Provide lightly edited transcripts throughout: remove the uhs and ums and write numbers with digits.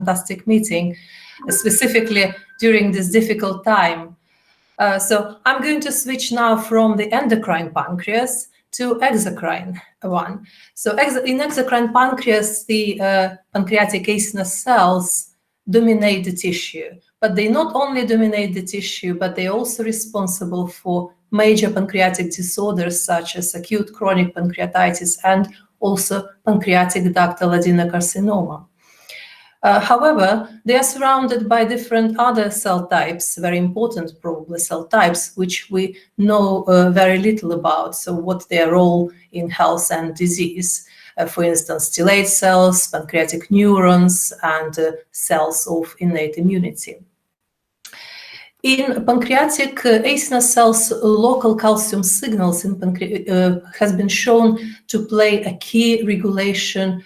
fantastic meeting, specifically during this difficult time. So I'm going to switch now from the endocrine pancreas to exocrine one. So in exocrine pancreas, the pancreatic acinous cells dominate the tissue, but they not only dominate the tissue, but they're also responsible for major pancreatic disorders such as acute chronic pancreatitis and also pancreatic ductal adenocarcinoma. However, they are surrounded by different other cell types, very important probably cell types, which we know very little about, so what their role in health and disease. For instance, stellate cells, pancreatic neurons, and cells of innate immunity. In pancreatic acinous cells, local calcium signals in has been shown to play a key regulatory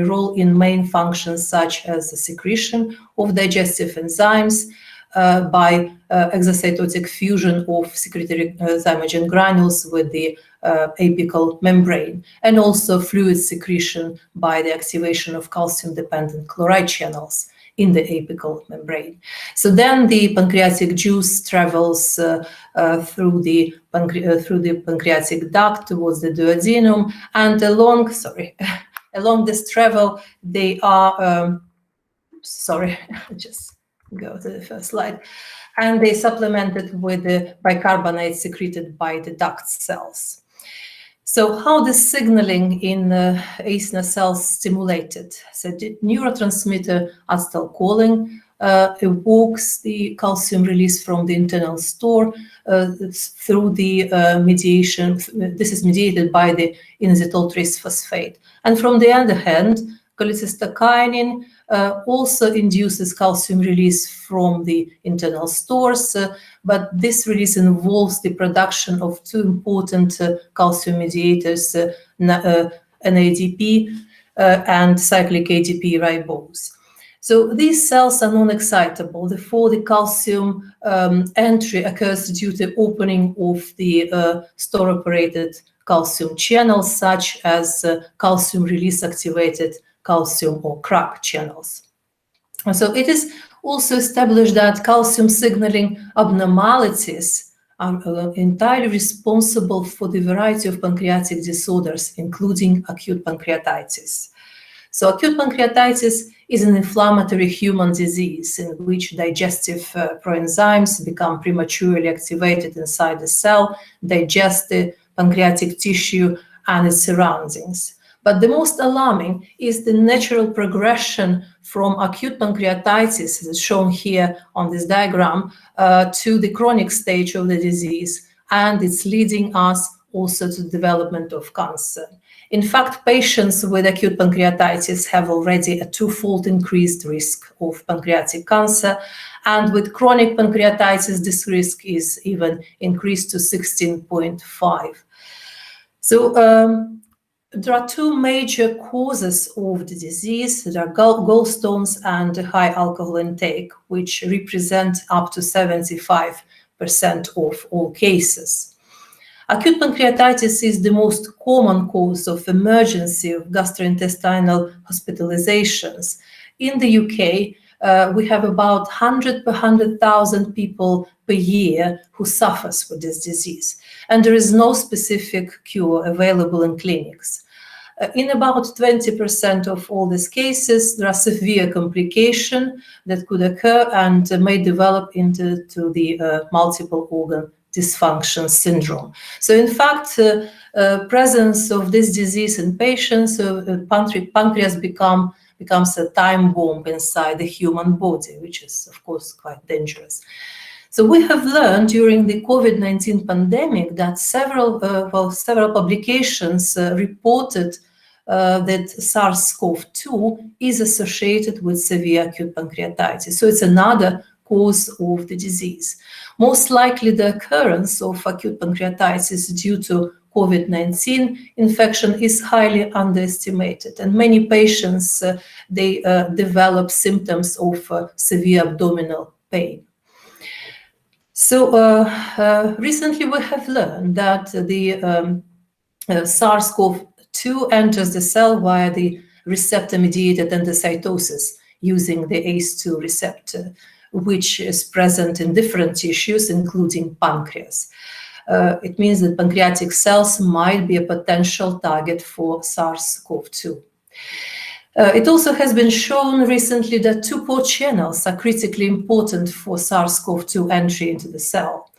role in main functions such as the secretion of digestive enzymes by exocytotic fusion of secretory thymogen granules with the apical membrane, and also fluid secretion by the activation of calcium-dependent chloride channels in the apical membrane. So then the pancreatic juice travels through the pancreatic duct towards the duodenum, and along this travel they are just go to the first slide, and they supplemented with the bicarbonate secreted by the duct cells. So how the signaling in acinous cells stimulated? So the neurotransmitter acetylcholine evokes the calcium release from the internal store through the mediation. This is mediated by the inositol phosphate. And from the other hand, cholecystokinin also induces calcium release from the internal stores, but this release involves the production of two important calcium mediators, NADP and cyclic ADP ribose. So these cells are non-excitable, therefore the calcium entry occurs due to opening of the store-operated calcium channels, such as calcium release-activated calcium or CRAC channels. So it is also established that calcium signaling abnormalities are entirely responsible for the variety of pancreatic disorders, including acute pancreatitis. So acute pancreatitis is an inflammatory human disease in which digestive proenzymes become prematurely activated inside the cell, digest the pancreatic tissue and its surroundings. But the most alarming is the natural progression from acute pancreatitis, as shown here on this diagram, to the chronic stage of the disease, and it's leading us also to the development of cancer. In fact, patients with acute pancreatitis have already a twofold increased risk of pancreatic cancer, and with chronic pancreatitis, this risk is even increased to 16.5. So there are two major causes of the disease. There are gallstones and high alcohol intake, which represent up to 75% of all cases. Acute pancreatitis is the most common cause of emergency of gastrointestinal hospitalizations. In the UK, we have about 100 per 100,000 people per year who suffers with this disease, and there is no specific cure available in clinics. In about 20% of all these cases, there are severe complications that could occur and may develop into the multiple organ dysfunction syndrome. So in fact, presence of this disease in patients, pancreas becomes a time bomb inside the human body, which is of course quite dangerous. So we have learned during the COVID-19 pandemic that several publications reported that SARS-CoV-2 is associated with severe acute pancreatitis. So it's another cause of the disease. Most likely the occurrence of acute pancreatitis due to COVID-19 infection is highly underestimated, and many patients, they develop symptoms of severe abdominal pain. So recently we have learned that the SARS-CoV-2 enters the cell via the receptor-mediated endocytosis using the ACE2 receptor, which is present in different tissues, including pancreas. It means that pancreatic cells might be a potential target for SARS-CoV-2. It also has been shown recently that two port channels are critically important for SARS-CoV-2 entry into the cell.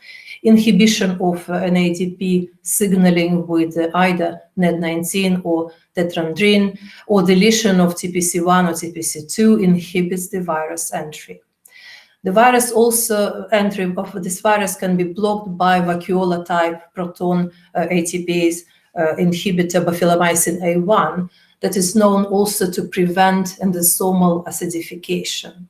Inhibition of NADP signaling with either NED19 or tetrandrine, or deletion of TPC1 or TPC2 inhibits the virus entry. The virus also, entry of this virus can be blocked by vacuola-type proton ATPase inhibitor baphylamycin A1 that is known also to prevent endosomal acidification.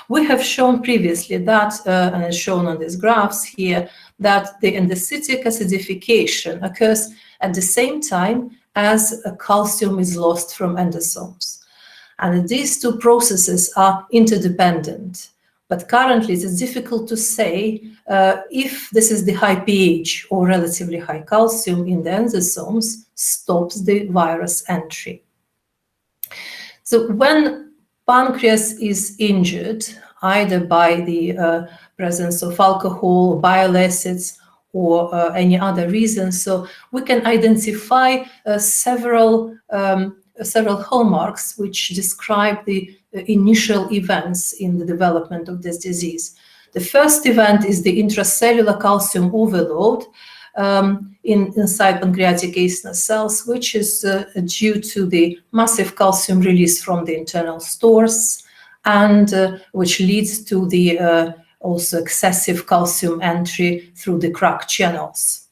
We have shown previously that, and as shown on these graphs here, that the endocytic acidification occurs at the same time as calcium is lost from endosomes. And these two processes are interdependent. But currently, it is difficult to say if this is the high pH or relatively high calcium in the endosomes stops the virus entry. So when pancreas is injured, either by the presence of alcohol, bile acids, or any other reason, so we can identify several hallmarks which describe the initial events in the development of this disease. The first event is the intracellular calcium overload inside pancreatic acinar cells, which is due to the massive calcium release from the internal stores, and which leads to the also excessive calcium entry through the crack channels.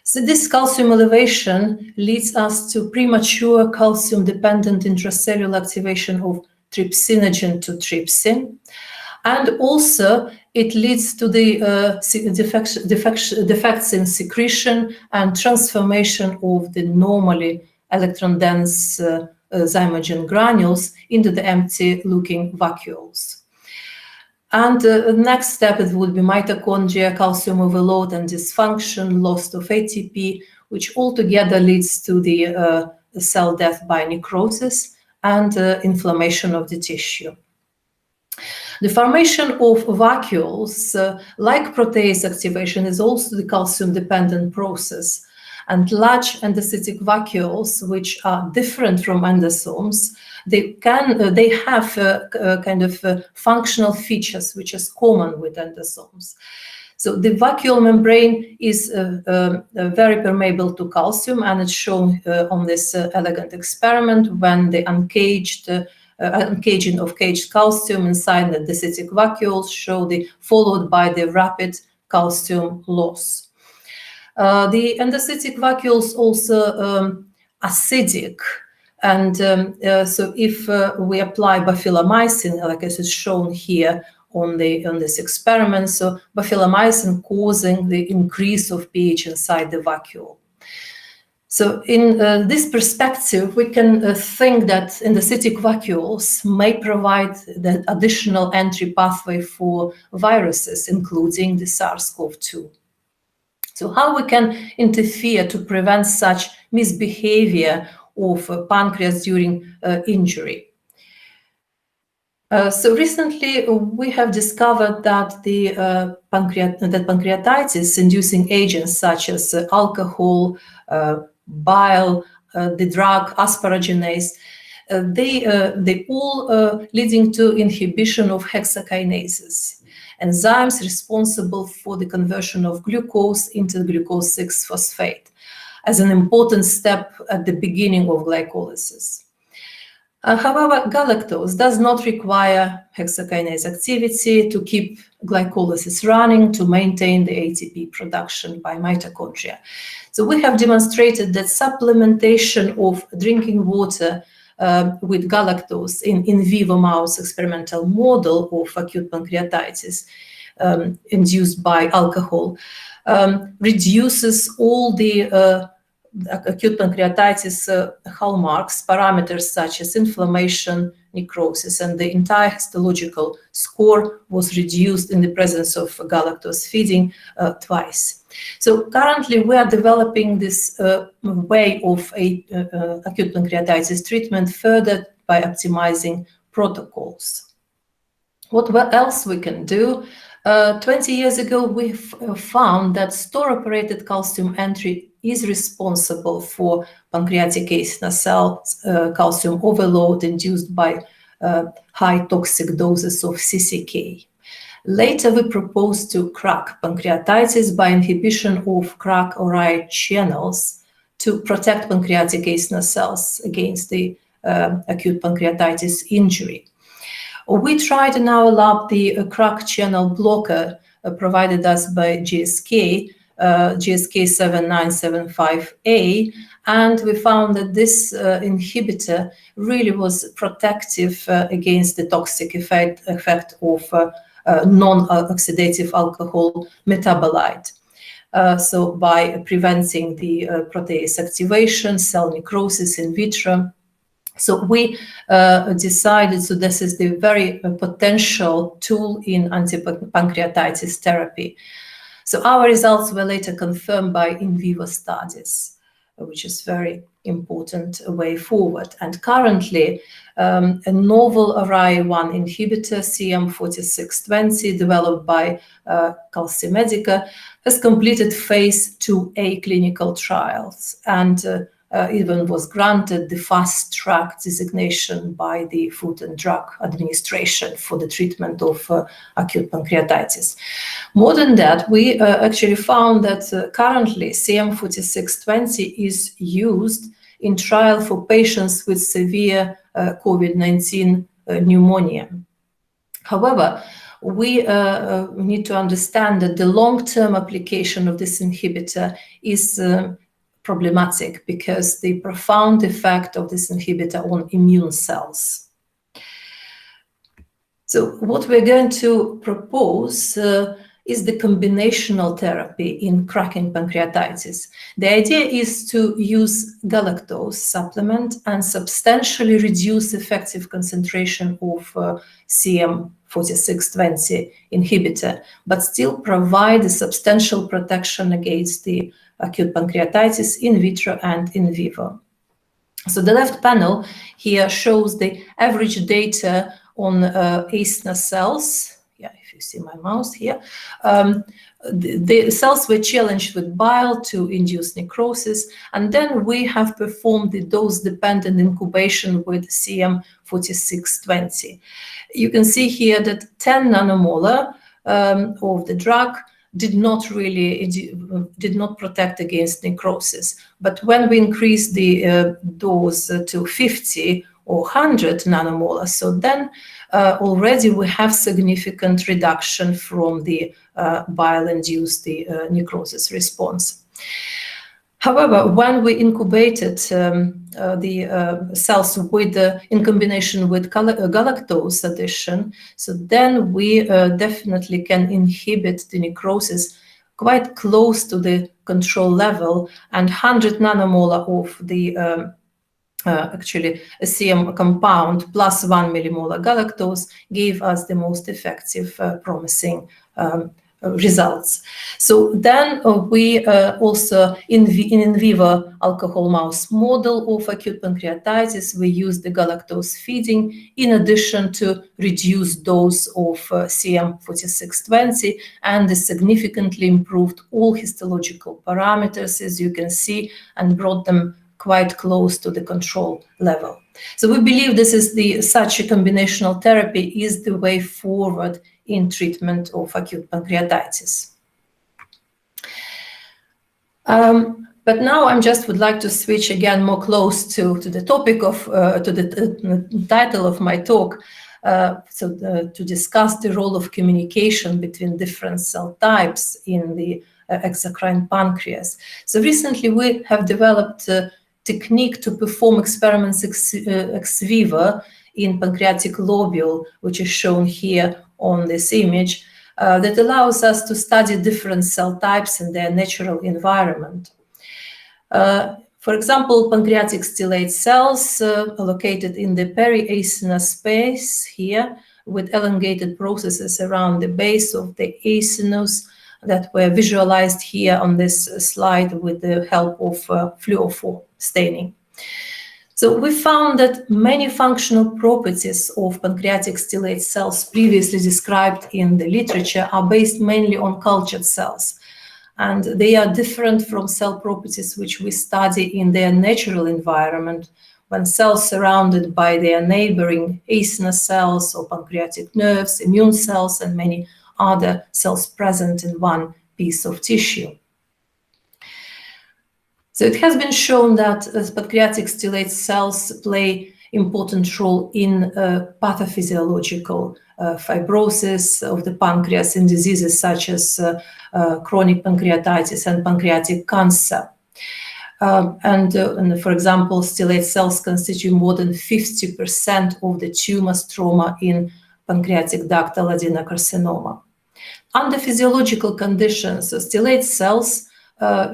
So this calcium elevation leads us to premature calcium-dependent intracellular activation of trypsinogen to trypsin, and also it leads to the defects in secretion and transformation of the normally electron-dense zymogen granules into the empty-looking vacuoles. And the next step, it would be mitochondria, calcium overload and dysfunction, loss of ATP, which altogether leads to the cell death by necrosis and inflammation of the tissue. The formation of vacuoles, like protease activation, is also the calcium-dependent process. And large endocytic vacuoles, which are different from endosomes, they have kind of functional features which is common with endosomes. So the vacuole membrane is very permeable to calcium, and it's shown on this elegant experiment when the uncaging of caged calcium inside the endocytic vacuoles followed by the rapid calcium loss. The endocytic vacuoles also acidic, and so if we apply baphylamycin, like as is shown here on this experiment, so baphylamycin causing the increase of pH inside the vacuole. So in this perspective, we can think that endocytic vacuoles may provide the additional entry pathway for viruses, including the SARS-CoV-2. So how we can interfere to prevent such misbehavior of pancreas during injury? So recently, we have discovered that pancreatitis-inducing agents such as alcohol, bile, the drug asparaginase, they all leading to inhibition of hexakinases, enzymes responsible for the conversion of glucose into glucose 6-phosphate, as an important step at the beginning of glycolysis. However, galactose does not require hexakinase activity to keep glycolysis running, to maintain the ATP production by mitochondria. So we have demonstrated that supplementation of drinking water with galactose in vivo mouse experimental model of acute pancreatitis induced by alcohol reduces all the acute pancreatitis hallmarks, parameters such as inflammation, necrosis, and the entire histological score was reduced in the presence of galactose feeding twice. So currently we are developing this way of acute pancreatitis treatment further by optimizing protocols. What else we can do? 20 years ago, we found that store-operated calcium entry is responsible for pancreatic acinar cell calcium overload induced by high toxic doses of CCK. Later, we proposed to crack pancreatitis by inhibition of crack-ORI channels to protect pancreatic acinar cells against the acute pancreatitis injury. We tried in our lab the crack channel blocker provided us by GSK, GSK 7975A, and we found that this inhibitor really was protective against the toxic effect of non-oxidative alcohol metabolite. So by preventing the protease activation, cell necrosis in vitro. So we decided, so this is the very potential tool in anti-pancreatitis therapy. So our results were later confirmed by in vivo studies, which is very important way forward. And currently, a novel RI1 inhibitor, CM4620, developed by Calcimedica, has completed phase 2A clinical trials and even was granted the fast track designation by the Food and Drug Administration for the treatment of acute pancreatitis. More than that, we actually found that currently CM4620 is used in trial for patients with severe COVID-19 pneumonia. However, we need to understand that the long-term application of this inhibitor is problematic because the profound effect of this inhibitor on immune cells. So what we're going to propose is the combinational therapy in cracking pancreatitis. The idea is to use galactose supplement and substantially reduce effective concentration of CM4620 inhibitor, but still provide a substantial protection against the acute pancreatitis in vitro and in vivo. So the left panel here shows the average data on acinar cells. Yeah, if you see my mouse here. The cells were challenged with bile to induce necrosis, and then we have performed the dose-dependent incubation with CM4620. You can see here that 10 nanomolar of the drug did not protect against necrosis. But when we increased the dose to 50 or 100 nanomolar, so then already we have significant reduction from the bile-induced necrosis response. However, when we incubated the cells in combination with galactose addition, so then we definitely can inhibit the necrosis quite close to the control level, and 100 nanomolar of the actually a CM compound plus 1 millimolar galactose gave us the most effective, promising results. So then we also in vivo alcohol mouse model of acute pancreatitis, we use the galactose feeding in addition to reduced dose of CM4620, and this significantly improved all histological parameters, as you can see, and brought them quite close to the control level. So we believe this is such a combinational therapy is the way forward in treatment of acute pancreatitis. But now I just would like to switch again more close to the topic of, to the title of my talk, to discuss the role of communication between different cell types in the exocrine pancreas. So recently we have developed a technique to perform experiments ex vivo in pancreatic lobule, which is shown here on this image, that allows us to study different cell types in their natural environment. For example, pancreatic stellate cells are located in the periacinar space here, with elongated processes around the base of the acinus that were visualized here on this slide with the help of fluorophore staining. So we found that many functional properties of pancreatic stellate cells previously described in the literature are based mainly on cultured cells. And they are different from cell properties which we study in their natural environment, when cells surrounded by their neighboring acinar cells or pancreatic nerves, immune cells, and many other cells present in one piece of tissue. So it has been shown that pancreatic stellate cells play important role in pathophysiological fibrosis of the pancreas in diseases such as chronic pancreatitis and pancreatic cancer. And for example, stellate cells constitute more than 50% of the tumor stroma in pancreatic ductal adenocarcinoma. Under physiological conditions, stellate cells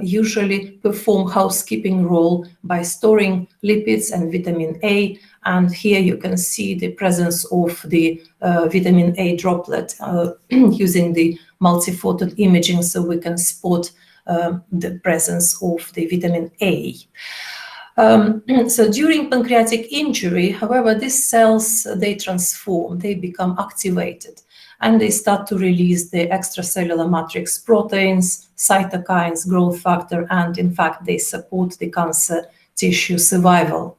usually perform housekeeping role by storing lipids and vitamin A, and here you can see the presence of the vitamin A droplet using the multiphoton imaging, so we can spot the presence of the vitamin A. So during pancreatic injury, however, these cells, they transform, they become activated, and they start to release the extracellular matrix proteins, cytokines, growth factor, and in fact, they support the cancer tissue survival.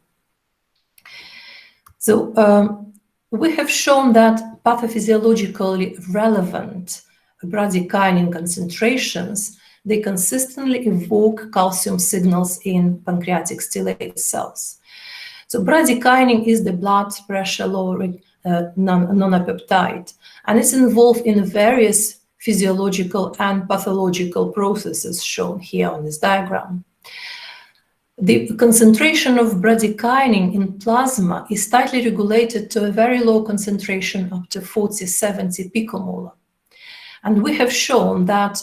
So we have shown that pathophysiologically relevant bradykinin concentrations, they consistently evoke calcium signals in pancreatic stellate cells. So bradykinin is the blood pressure lowering nonapeptide, and it's involved in various physiological and pathological processes shown here on this diagram. The concentration of bradykinin in plasma is tightly regulated to a very low concentration, up to 40-70 picomolar. And we have shown that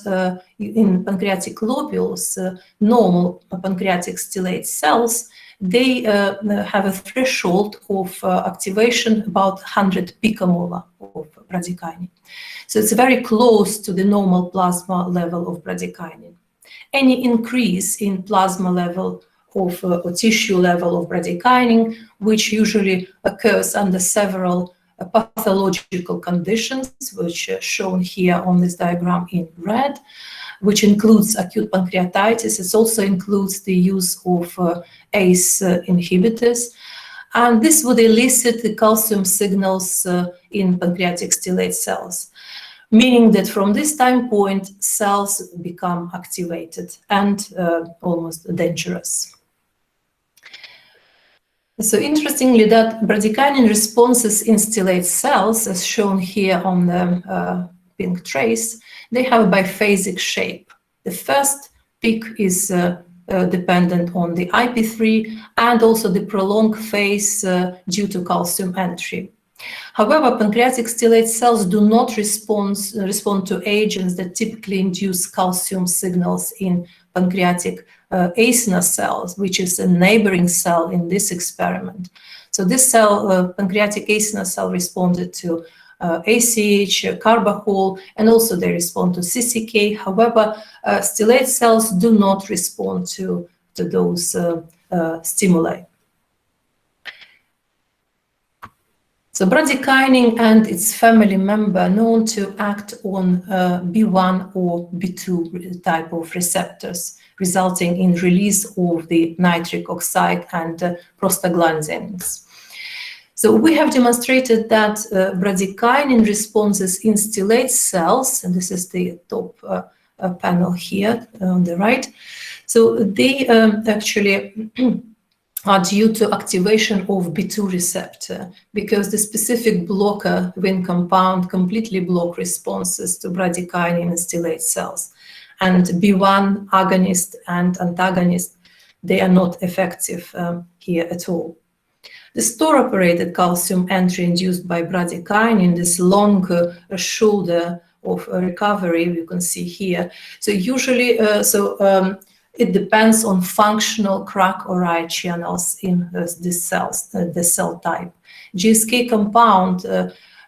in pancreatic lobules, normal pancreatic stellate cells, they have a threshold of activation about 100 picomolar of bradykinin. So it's very close to the normal plasma level of bradykinin. Any increase in plasma level of or tissue level of bradykinin, which usually occurs under several pathological conditions, which are shown here on this diagram in red, which includes acute pancreatitis. It also includes the use of ACE inhibitors. And this would elicit the calcium signals in pancreatic stellate cells, meaning that from this time point, cells become activated and almost dangerous. So interestingly, that bradykinin responses in stellate cells, as shown here on the pink trace, they have a biphasic shape. The first peak is dependent on the IP3 and also the prolonged phase due to calcium entry. However, pancreatic stellate cells do not respond to agents that typically induce calcium signals in pancreatic acinar cells, which is a neighboring cell in this experiment. So this cell, pancreatic acinar cell, responded to ACH, carbachol, and also they respond to CCK. However, stellate cells do not respond to those stimuli. So bradykinin and its family member known to act on B1 or B2 type of receptors, resulting in release of the nitric oxide and prostaglandins. So we have demonstrated that bradykinin responses in stellate cells, and this is the top panel here on the right. So they actually are due to activation of B2 receptor, because the specific blocker Wnt compound completely block responses to bradykinin in stellate cells. And B1 agonist and antagonist, they are not effective here at all. The store-operated calcium entry induced by bradykinin, this long shoulder of recovery, you can see here. So usually, it depends on functional crack or ion channels in these cells, the cell type. GSK compound,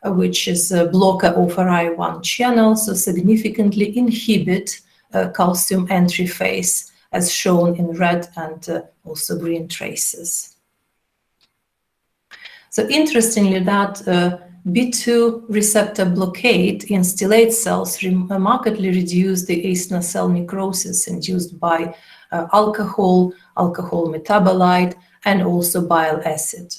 which is a blocker of RI1 channel, so significantly inhibit calcium entry phase, as shown in red and also green traces. So interestingly, that B2 receptor blockade in stellate cells markedly reduced the acinar cell necrosis induced by alcohol metabolite, and also bile acid.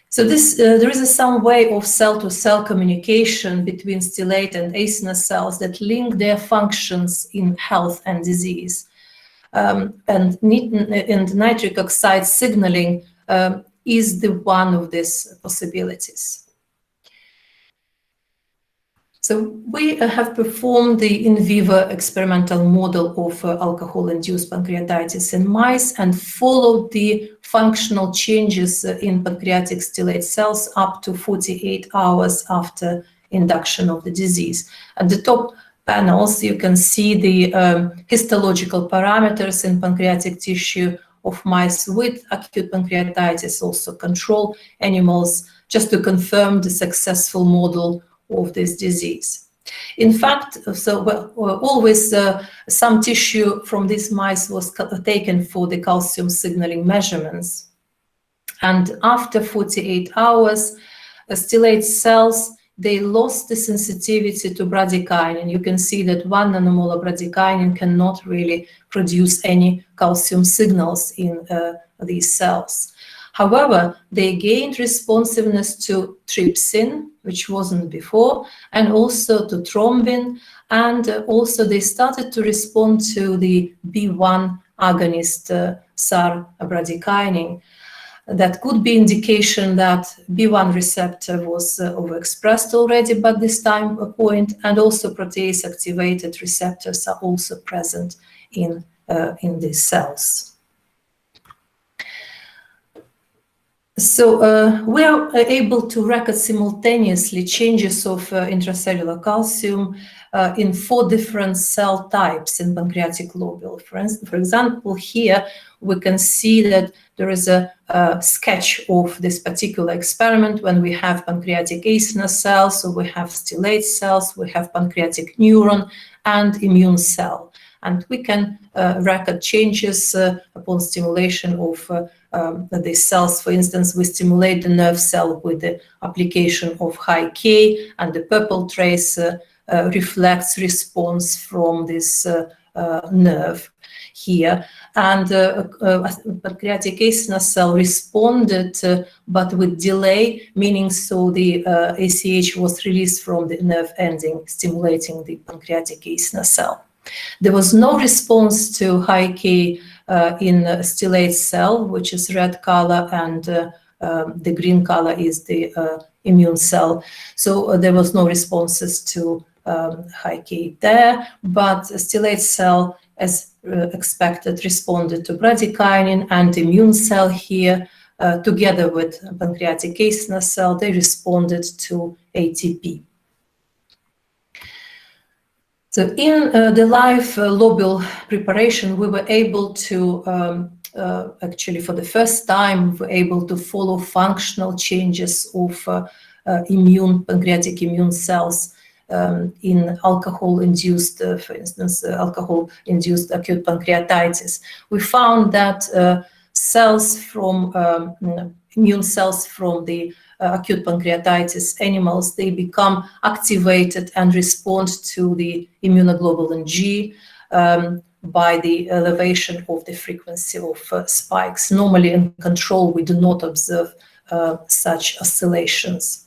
So there is some way of cell-to-cell communication between stellate and acinar cells that link their functions in health and disease. And nitric oxide signaling is the one of these possibilities. So we have performed the in vivo experimental model of alcohol-induced pancreatitis in mice and followed the functional changes in pancreatic stellate cells up to 48 hours after induction of the disease. At the top panels, you can see the histological parameters in pancreatic tissue of mice with acute pancreatitis, also control animals, just to confirm the successful model of this disease. In fact, always some tissue from these mice was taken for the calcium signaling measurements. And after 48 hours, stellate cells, they lost the sensitivity to bradykinin. You can see that 1 nanomolar bradykinin cannot really produce any calcium signals in these cells. However, they gained responsiveness to trypsin, which wasn't before, and also to thrombin, and also they started to respond to the B1 agonist SAR bradykinin. That could be indication that B1 receptor was overexpressed already by this time point, and also protease-activated receptors are also present in these cells. So we are able to record simultaneously changes of intracellular calcium in 4 different cell types in pancreatic globule. For example, here we can see that there is a sketch of this particular experiment when we have pancreatic acinar cells, so we have stellate cells, we have pancreatic neuron and immune cell. And we can record changes upon stimulation of these cells. For instance, we stimulate the nerve cell with the application of high K, and the purple trace reflects response from this nerve here. And pancreatic acinar cell responded, but with delay, meaning so the ACH was released from the nerve ending, stimulating the pancreatic acinar cell. There was no response to high K in stellate cell, which is red color, and the green color is the immune cell. So there was no responses to high K there, but stellate cell, as expected, responded to bradykinin, and immune cell here, together with pancreatic acinar cell, they responded to ATP. So in the live lobule preparation, we were able to, actually for the first time, we were able to follow functional changes of pancreatic immune cells in alcohol-induced, for instance, alcohol-induced acute pancreatitis. We found that immune cells from the acute pancreatitis animals, they become activated and respond to the immunoglobulin G by the elevation of the frequency of spikes. Normally in control, we do not observe such oscillations.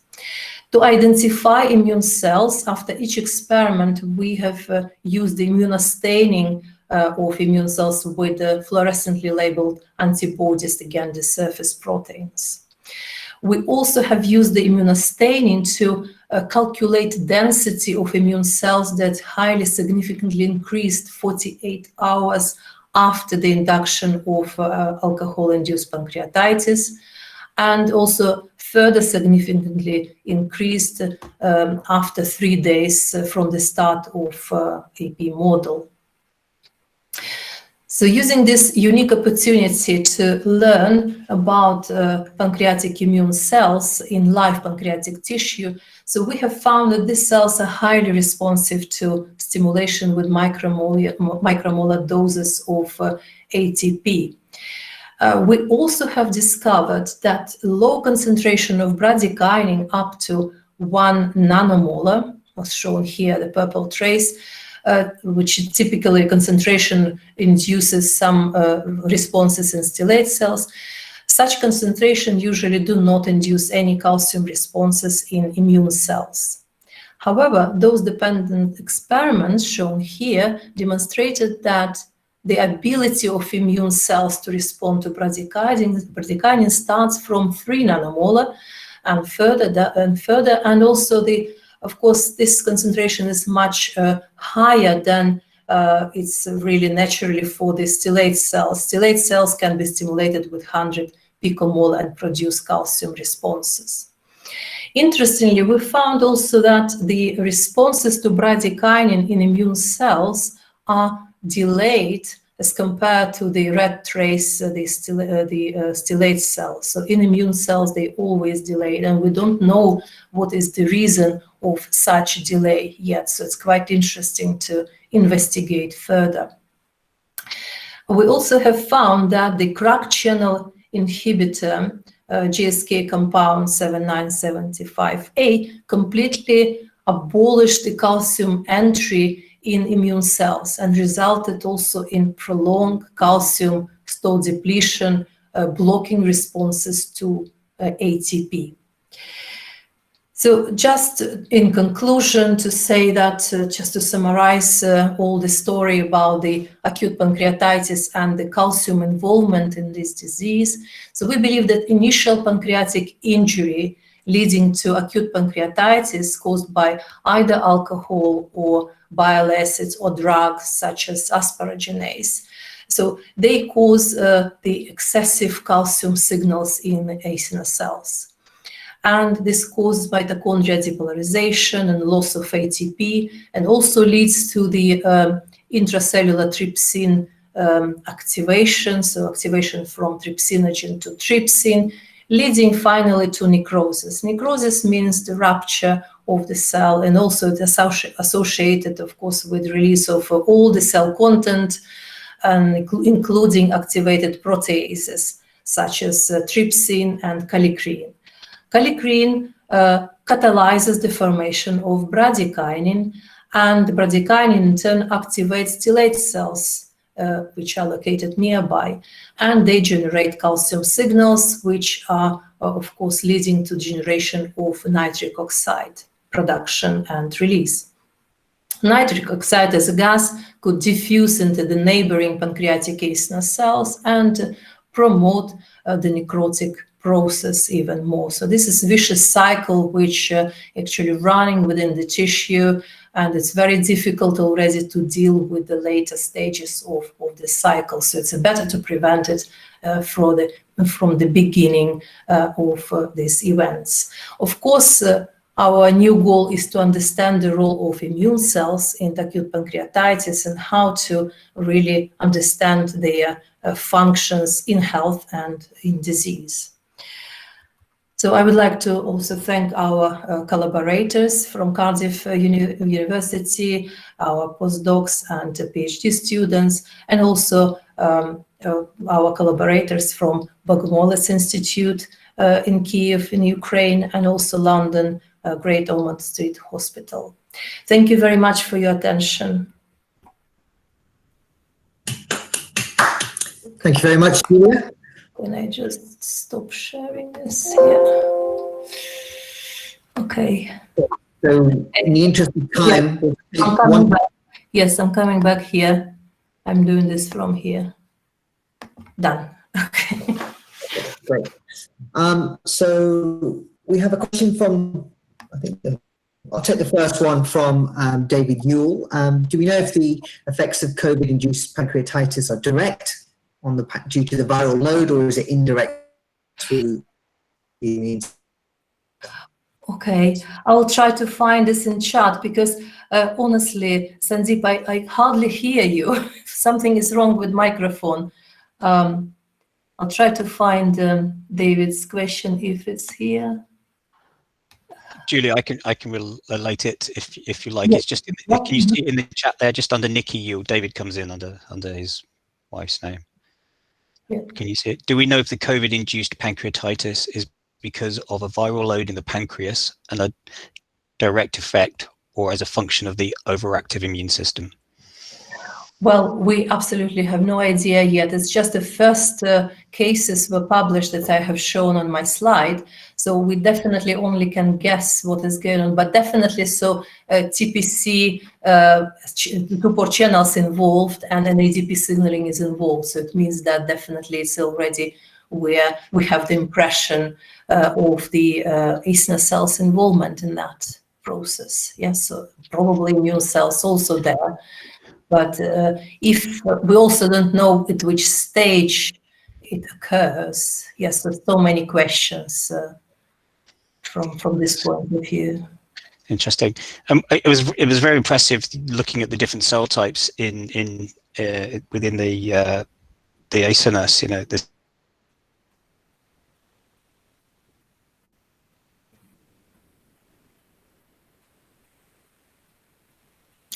To identify immune cells, after each experiment, we have used the immunostaining of immune cells with fluorescently labeled antibodies against the surface proteins. We also have used the immunostaining to calculate density of immune cells that highly significantly increased 48 hours after the induction of alcohol-induced pancreatitis, and also further significantly increased after 3 days from the start of AP model. So using this unique opportunity to learn about pancreatic immune cells in live pancreatic tissue, so we have found that these cells are highly responsive to stimulation with micromolar doses of ATP. We also have discovered that low concentration of bradykinin up to 1 nanomolar, was shown here, the purple trace, which typically concentration induces some responses in stellate cells. Such concentration usually do not induce any calcium responses in immune cells. However, dose-dependent experiments shown here demonstrated that the ability of immune cells to respond to bradykinin starts from 3 nanomolar and further, and also of course, this concentration is much higher than it's really naturally for the stellate cells. Stellate cells can be stimulated with 100 picomolar and produce calcium responses. Interestingly, we found also that the responses to bradykinin in immune cells are delayed as compared to the red trace, the stellate cells. So in immune cells, they always delayed, and we don't know what is the reason of such delay yet. So it's quite interesting to investigate further. We also have found that the crack channel inhibitor, GSK compound 7975A, completely abolished the calcium entry in immune cells and resulted also in prolonged calcium store depletion, blocking responses to ATP. So just in conclusion, to say that, just to summarize all the story about the acute pancreatitis and the calcium involvement in this disease. So we believe that initial pancreatic injury leading to acute pancreatitis caused by either alcohol or bile acids or drugs such as asparaginase. So they cause the excessive calcium signals in acinar cells. And this causes mitochondrial depolarization and loss of ATP, and also leads to the intracellular trypsin activation, so activation from trypsinogen to trypsin, leading finally to necrosis. Necrosis means the rupture of the cell, and also it's associated, of course, with release of all the cell content, including activated proteases, such as trypsin and kallikrein. Kallikrein catalyzes the formation of bradykinin, and bradykinin in turn activates stellate cells, which are located nearby, and they generate calcium signals, which are, of course, leading to generation of nitric oxide production and release. Nitric oxide as a gas could diffuse into the neighboring pancreatic acinar cells and promote the necrotic process even more. So this is a vicious cycle which actually running within the tissue, and it's very difficult already to deal with the later stages of the cycle. So it's better to prevent it from the beginning of these events. Of course, our new goal is to understand the role of immune cells in acute pancreatitis and how to really understand their functions in health and in disease. So I would like to also thank our collaborators from Cardiff University, our postdocs and PhD students, and also our collaborators from Bogomolets Institute in Kiev, in Ukraine, and also London, Great Ormond Street Hospital. Thank you very much for your attention. Thank you very much, Julia. Can I just stop sharing this here? Okay. So in the interest of time, yeah. I'm coming back. Yes, I'm coming back here. I'm doing this from here. Done. Okay. Great. So we have a question from, I think, I'll take the first one from David Yule. Do we know if the effects of COVID-induced pancreatitis are direct due to the viral load, or is it indirect through the immune? Okay, I'll try to find this in chat, because Honestly, Sandeep, I hardly hear you. Something is wrong with microphone. I'll try to find David's question if it's here. Julia, I can relate it if you like. Yeah. It's just can you see it in the chat there, just under Nikki Yule? David comes in under his wife's name. Yeah. Can you see it? Do we know if the COVID-induced pancreatitis is because of a viral load in the pancreas and a direct effect, or as a function of the overactive immune system? Well, we absolutely have no idea yet. It's just the first cases were published that I have shown on my slide. So we definitely only can guess what is going on, but definitely so TPC, two port channels involved and an ADP signaling is involved. So it means that definitely it's already where we have the impression of the ACNA cells involvement in that process. Yes, so probably immune cells also there. But if we also don't know at which stage it occurs, yes, there's so many questions from this point of view. Interesting. It was very impressive looking at the different cell types in within the acinus. You know, this.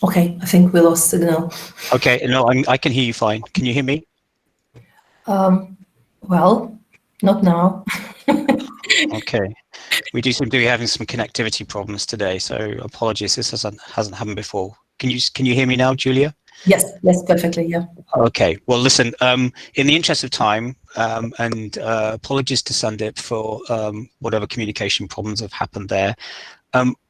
Okay, I think we lost signal. Okay, no, I can hear you fine. Can you hear me? Well, not now. Okay, we do seem to be having some connectivity problems today, so apologies. This hasn't happened before. Can you hear me now, Julia? Yes, perfectly, yeah. Okay, well, listen, in the interest of time, and apologies to Sandeep for whatever communication problems have happened there.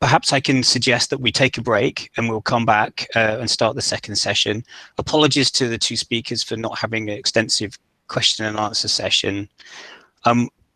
Perhaps I can suggest that we take a break and we'll come back and start the second session. Apologies to the two speakers for not having an extensive question and answer session.